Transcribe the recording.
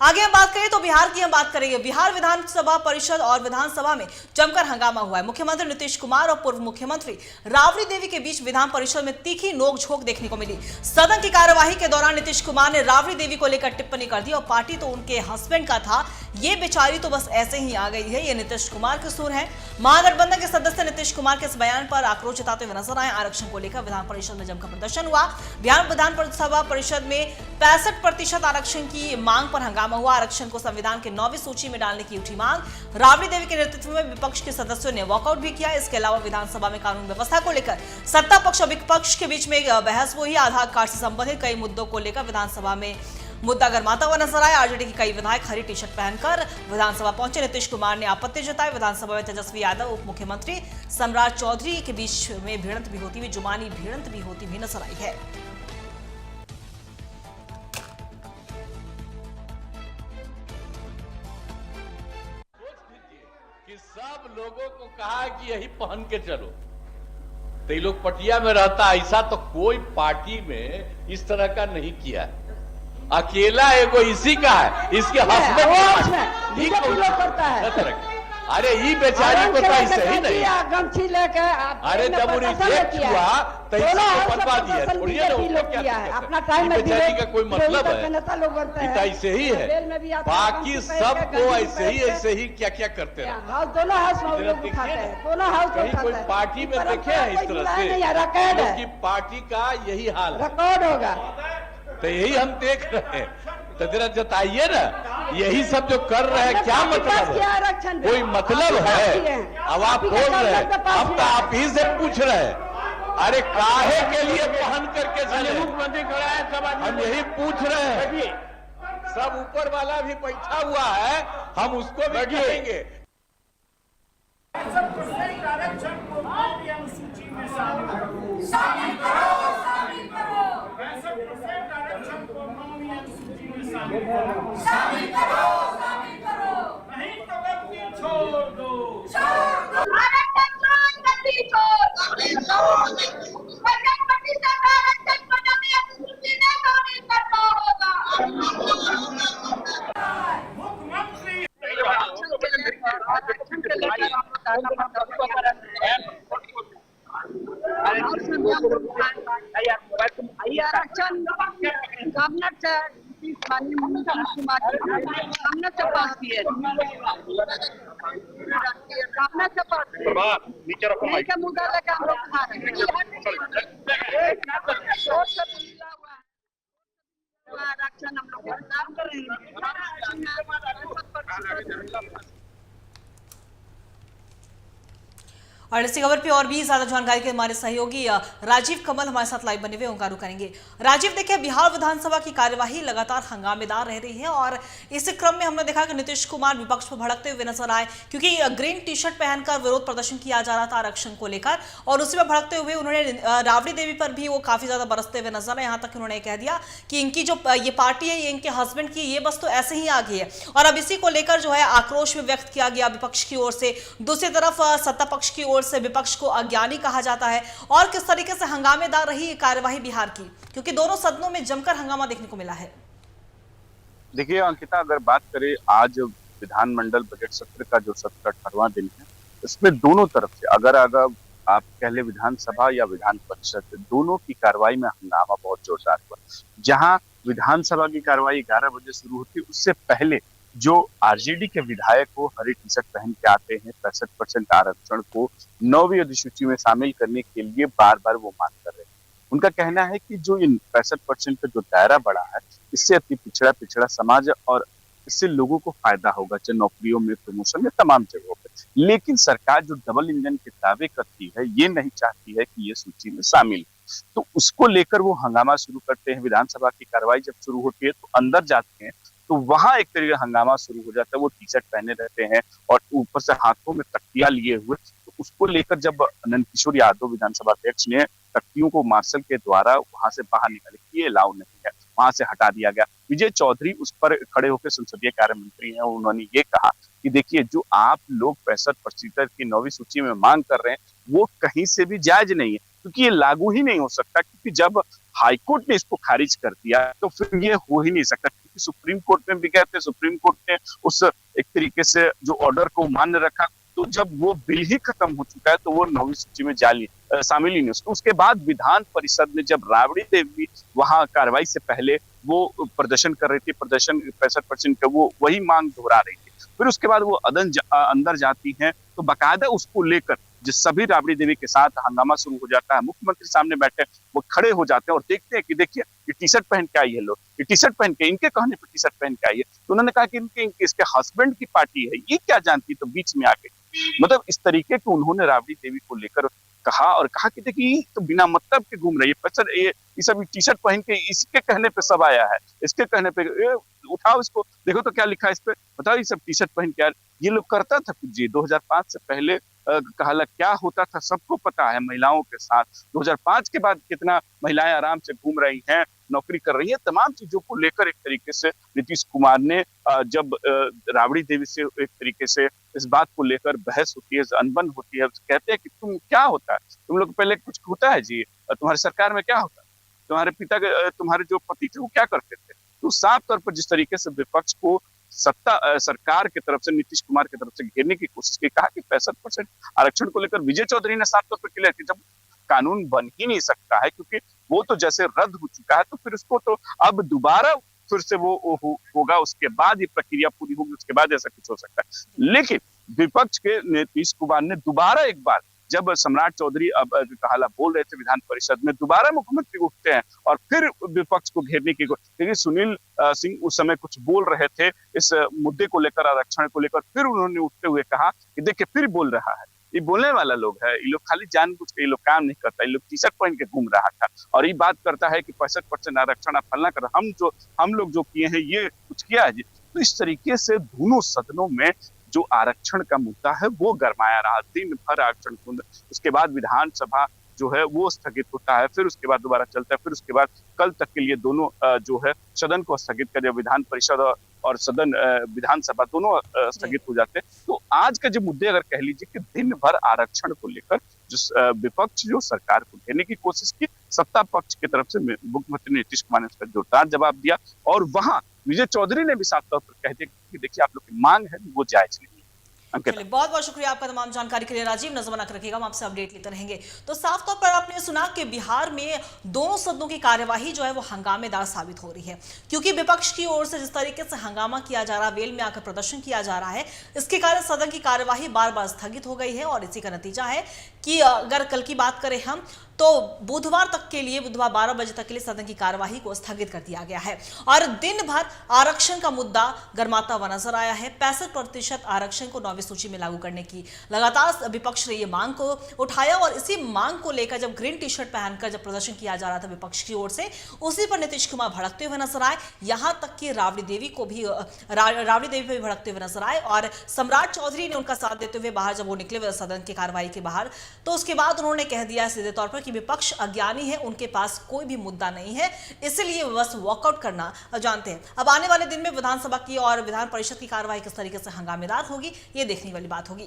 आगे हम बात करें तो बिहार की हम बात करेंगे। बिहार विधानसभा परिषद और विधानसभा में जमकर हंगामा हुआ है। मुख्यमंत्री नीतीश कुमार और पूर्व मुख्यमंत्री राबड़ी देवी के बीच विधान परिषद में तीखी नोकझोंक देखने को मिली। सदन की कार्यवाही के दौरान नीतीश कुमार ने राबड़ी देवी को लेकर टिप्पणी कर दी और पार्टी तो उनके हस्बैंड का था, ये बेचारी तो बस ऐसे ही आ गई है, ये नीतीश कुमार के सुर है। महागठबंधन के सदस्य नीतीश कुमार के इस बयान पर आक्रोश जताते हुए नजर आए। आरक्षण को लेकर विधान परिषद में जमकर प्रदर्शन हुआ। बिहार विधानसभा परिषद में 65% आरक्षण की मांग पर हंगामा हुआ। आरक्षण को संविधान के 9वीं सूची में डालने की उठी मांग। राबड़ी देवी के नेतृत्व में विपक्ष के सदस्यों ने वॉकआउट भी किया। इसके अलावा विधानसभा में कानून व्यवस्था को लेकर सत्ता पक्ष और विपक्ष के बीच में बहस हुई। आधार कार्ड से संबंधित कई मुद्दों को लेकर विधानसभा में मुद्दा गरमाता हुआ नजर आया। आरजेडी के कई विधायक हरी टी शर्ट पहनकर विधानसभा पहुंचे। नीतीश कुमार ने आपत्ति जताई। विधानसभा में तेजस्वी यादव, उप मुख्यमंत्री सम्राट चौधरी के बीच में भिड़ंत भी होती हुई, जुबानी भिड़ंत भी होती हुई नजर आई है। कि सब लोगों को कहा कि यही पहन के चलो, तो ये लोग पटिया में रहता, ऐसा तो कोई पार्टी में इस तरह का नहीं किया। अकेला एगो इसी का है, इसके हस्बैंड करता है। अरे ये बेचारी को तो ऐसे ही नहीं, गमछी लेके अरे जब वो रिजेक्ट हुआ तो इसको बनवा दिया, छोड़िए ना, उसको क्या अपना टाइम में बेचारी का कोई मतलब है, ऐसे ही है। बाकी सबको ऐसे ही क्या क्या करते हैं। दोनों हाउस में लोग उठाते हैं, दोनों हाउस कहीं कोई पार्टी में देखे हैं इस तरह से कि पार्टी का यही हाल है, रिकॉर्ड होगा। तो यही हम देख रहे हैं। तो जरा जताइए ना, यही सब जो कर रहे हैं क्या मतलब है? कोई मतलब है? अब आप बोल रहे हैं, अब तो आप ही से पूछ रहे हैं, अरे काहे के लिए पहन करके चले? मुख्यमंत्री खड़ा है, सब हम यही पूछ रहे हैं। सब ऊपर वाला भी बैठा हुआ है, हम उसको भी कहेंगे। शामिल करो, नहीं तो गद्दी छोड़ दो, गद्दी छोड़ दो, प्रधानमंत्री सरकार आरक्षण को जमीयत सूची में शामिल करना होगा। मुख्यमंत्री आरक्षण गवर्नर से माननीय मुख्यमंत्री सामने से पास किए, सामने से पास नहीं का मुद्दा लेकर हम लोग खा रहे हैं। आरक्षण हम लोग काम कर रहे हैं। और इसी खबर पे और भी ज्यादा जानकारी के हमारे सहयोगी राजीव कमल हमारे साथ लाइव बने हुए उनका रुख करेंगे। राजीव, देखिए बिहार विधानसभा की कार्यवाही लगातार हंगामेदार रह रही है और इस क्रम में हमने देखा कि नीतीश कुमार विपक्ष पर भड़कते हुए नजर आए, क्योंकि ग्रीन टी शर्ट पहनकर विरोध प्रदर्शन किया जा रहा था आरक्षण को लेकर, और उसी में भड़कते हुए उन्होंने राबड़ी देवी पर भी वो काफी ज्यादा बरसते हुए नजर आए। यहाँ तक उन्होंने कह दिया कि इनकी जो ये पार्टी है, ये इनके हस्बैंड की, ये बस तो ऐसे ही आ गई है। और अब इसी को लेकर जो है आक्रोश भी व्यक्त किया गया विपक्ष की ओर से। दूसरी तरफ सत्ता पक्ष की ओर से विपक्ष को अज्ञानी कहा जाता है। और किस तरीके से हंगामेदार रही ये कार्यवाही बिहार की, क्योंकि दोनों सदनों में जमकर हंगामा देखने को मिला है। देखिए अंकिता, अगर बात करें आज विधानमंडल बजट सत्र का जो 18वां दिन है, इसमें दोनों तरफ से अगर आप कह ले विधानसभा या विधान परिषद, दोनों की कार्रवाई में हंगामा बहुत जोरदार हुआ। जहां विधानसभा की कार्रवाई 11 बजे शुरू होती है, उससे पहले जो आरजेडी के विधायक को हरी टी शर्ट पहन के आते हैं, 65% आरक्षण को 9वीं अधिसूची में शामिल करने के लिए बार बार वो मांग कर रहे हैं। उनका कहना है कि जो इन 65% का जो दायरा बढ़ा है, इससे अति पिछड़ा समाज और इससे लोगों को फायदा होगा, चाहे नौकरियों में, प्रमोशन में, तमाम जगहों पर। लेकिन सरकार जो डबल इंजन के दावे करती है, ये नहीं चाहती है कि ये सूची में शामिल, तो उसको लेकर वो हंगामा शुरू करते हैं। विधानसभा की कार्रवाई जब शुरू होती है तो अंदर जाते हैं, तो वहां एक तरीके का हंगामा शुरू हो जाता है। वो टी शर्ट पहने रहते हैं और ऊपर से हाथों में तख्तियां लिए हुए, तो उसको लेकर जब नंद किशोर यादव विधानसभा अध्यक्ष ने तख्तियों को मार्शल के द्वारा वहां से बाहर निकाले, ये अलाउ नहीं है, वहां से हटा दिया गया। विजय चौधरी उस पर खड़े होकर संसदीय कार्य मंत्री हैं, उन्होंने ये कहा कि देखिए जो आप लोग 65% की 9वीं सूची में मांग कर रहे हैं वो कहीं से भी जायज नहीं है, क्योंकि ये लागू ही नहीं हो सकता, क्योंकि जब हाईकोर्ट ने इसको खारिज कर दिया तो फिर ये हो ही नहीं सकता, क्योंकि सुप्रीम कोर्ट में भी गए थे, सुप्रीम कोर्ट ने उस एक तरीके से जो ऑर्डर को मान्य रखा। तो जब वो बिल ही खत्म हो चुका है तो वो 9वीं सूची में शामिल ही नहीं उसको। उसके बाद विधान परिषद में जब राबड़ी देवी वहां कार्रवाई से पहले वो प्रदर्शन कर रही थी, प्रदर्शन 65% का वो वही मांग दोहरा रही थी, फिर उसके बाद वो अंदर जाती हैं तो बाकायदा उसको लेकर जिस सभी राबड़ी देवी के साथ हंगामा शुरू हो जाता है। मुख्यमंत्री सामने बैठे वो खड़े हो जाते हैं और देखते हैं कि देखिए ये टी शर्ट पहन के आई है, लोग ये टी शर्ट पहन के, इनके कहने पर टी शर्ट पहन के आई है। तो उन्होंने कहा कि इसके हस्बैंड की पार्टी है, ये क्या जानती, तो बीच में आके मतलब इस तरीके के उन्होंने राबड़ी देवी को लेकर कहा और कहा कि देखिए तो बिना मतलब के घूम रही है, सर ये सब टी शर्ट पहन के इसके कहने पे सब आया है, इसके कहने पे उठाओ इसको, देखो तो क्या लिखा है इस पे, बताओ ये सब टी शर्ट पहन के ये लोग करता था कुछ जी। 2005 से पहले कहा क्या होता था सबको पता है महिलाओं के साथ। 2005 के बाद कितना महिलाएं आराम से घूम रही हैं, नौकरी कर रही है। तमाम चीजों को लेकर एक तरीके से नीतीश कुमार ने जब राबड़ी देवी से एक तरीके से इस बात को लेकर बहस होती है, अनबन होती है, कहते हैं कि तुम क्या होता है, तुम लोग पहले कुछ होता है जी, तुम्हारी सरकार में क्या होता है, तुम्हारे पिता तुम्हारे जो पति थे वो क्या करते थे। तो साफ तौर पर जिस तरीके से विपक्ष को सरकार की तरफ से, नीतीश कुमार की तरफ से घेरने की कोशिश की, कहा कि 65% आरक्षण को लेकर विजय चौधरी ने साफ तौर पर क्लियर किया, जब कानून बन ही नहीं सकता है क्योंकि वो तो जैसे रद्द हो चुका है, तो फिर उसको तो अब दोबारा फिर से वो होगा, उसके बाद ये प्रक्रिया पूरी होगी, उसके बाद ऐसा कुछ हो सकता है। लेकिन विपक्ष के नीतीश कुमार ने दोबारा एक बार, जब सम्राट चौधरी अब कहाला बोल रहे थे विधान परिषद में, दोबारा मुख्यमंत्री उठते हैं और फिर विपक्ष को घेरने की, क्योंकि सुनील सिंह उस समय कुछ बोल रहे थे इस मुद्दे को लेकर, आरक्षण को लेकर, फिर उन्होंने उठते हुए कहा कि देखिए फिर बोल रहा है, ये बोलने वाला लोग है, ये लोग खाली जानबूझ के ये लोग काम नहीं करता, ये लोग टी शर्ट पहन के घूम रहा था और ये बात करता है कि 65% आरक्षण आप फलना कर, हम लोग जो किए हैं ये कुछ किया है जी। तो इस तरीके से दोनों सदनों में जो आरक्षण का मुद्दा है वो गरमाया रहा, दिन भर आरक्षण, उसके बाद विधानसभा जो है वो स्थगित होता है, फिर उसके बाद दोबारा चलता है, फिर उसके बाद कल तक के लिए दोनों जो है सदन को स्थगित कर दिया, विधान परिषद और सदन विधानसभा दोनों स्थगित हो जाते हैं। तो आज के जो मुद्दे अगर कह लीजिए कि दिन भर आरक्षण को लेकर जो विपक्ष जो सरकार को घेरने की कोशिश की, सत्ता पक्ष की तरफ से मुख्यमंत्री नीतीश कुमार ने उसका जोरदार जवाब दिया और वहां विजय चौधरी ने भी साफ तौर पर कह दिया कि देखिए आप लोग की मांग है वो जायज नहीं है। चलिए, बहुत बहुत शुक्रिया आपका तमाम जानकारी के लिए राजीव। नजर बनाकर रखिएगा, हम आपसे अपडेट लेते रहेंगे। तो साफ तौर पर आपने सुना कि बिहार में दोनों सदनों की कार्यवाही जो है वो हंगामेदार साबित हो रही है, क्योंकि विपक्ष की ओर से जिस तरीके से हंगामा किया जा रहा है, वेल में आकर प्रदर्शन किया जा रहा है, इसके कारण सदन की कार्यवाही बार बार स्थगित हो गई है और इसी का नतीजा है कि अगर कल की बात करें हम तो बुधवार 12 बजे तक के लिए सदन की कार्यवाही को स्थगित कर दिया गया है और दिन भर आरक्षण का मुद्दा गरमाता हुआ नजर आया है। 65% आरक्षण को 9वीं सूची में लागू करने की लगातार विपक्ष ने ये मांग को उठाया और इसी मांग को लेकर जब ग्रीन टी शर्ट पहनकर जब प्रदर्शन किया जा रहा था विपक्ष की ओर से, उसी पर नीतीश कुमार भड़कते हुए नजर आए, यहां तक कि राबड़ी देवी पर भी भड़कते हुए नजर आए और सम्राट चौधरी ने उनका साथ देते हुए बाहर जब वो निकले सदन की कार्रवाई के बाहर, तो उसके बाद उन्होंने कह दिया सीधे तौर पर कि विपक्ष अज्ञानी है, उनके पास कोई भी मुद्दा नहीं है, इसलिए बस वॉकआउट करना जानते हैं। अब आने वाले दिन में विधानसभा की और विधान परिषद की कार्यवाही किस तरीके से हंगामेदार होगी, ये देखने वाली बात होगी।